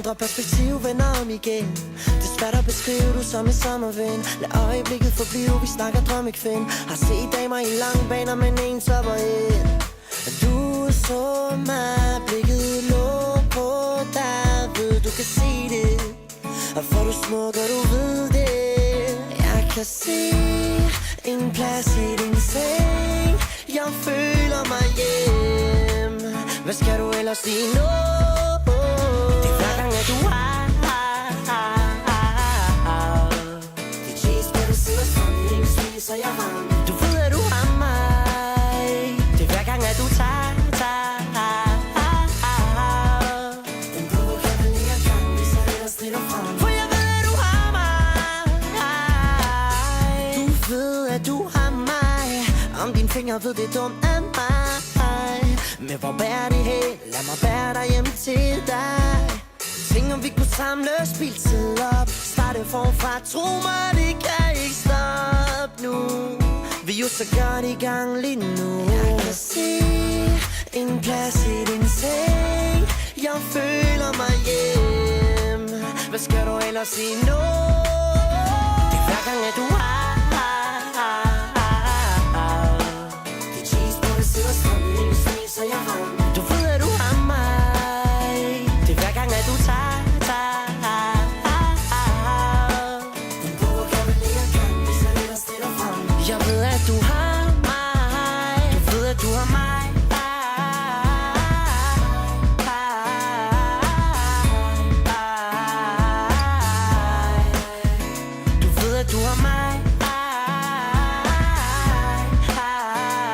ændre perspektiv, vender om igen. Det er svært at beskrive, du som en sommervind. Lad øjeblikket forblive, vi snakker drømmekvind. Har set damer i lange baner, men en topper ind. Du så mig, blikket lå på dig. Ved du kan se det, og for du smuk, og du ved det. Jeg kan se en plads i din seng. Jeg føler mig hjem. Hvad skal du ellers sige nu? Det er hver gang, at du har det cheese, hvor du sidder sammen. Ingen spiser jeg varm. Du ved, at du har mig. Det er hver gang, at du tager den blå kavaler gang, hvis jeg ellers strider frem. For jeg ved, at du har mig. Du ved, at du har mig. Om dine fingre ved det dumt af mig. Men hvor bærer det hen? Lad mig bære dig hjem til dig. Tænk om vi kunne samle spildtid op. Starte forfra, tro mig, det kan ikke stoppe nu. Vi er jo så godt i gang lige nu. Jeg kan se en plads i din seng. Jeg føler mig hjem. Hvad skal du ellers sige nu?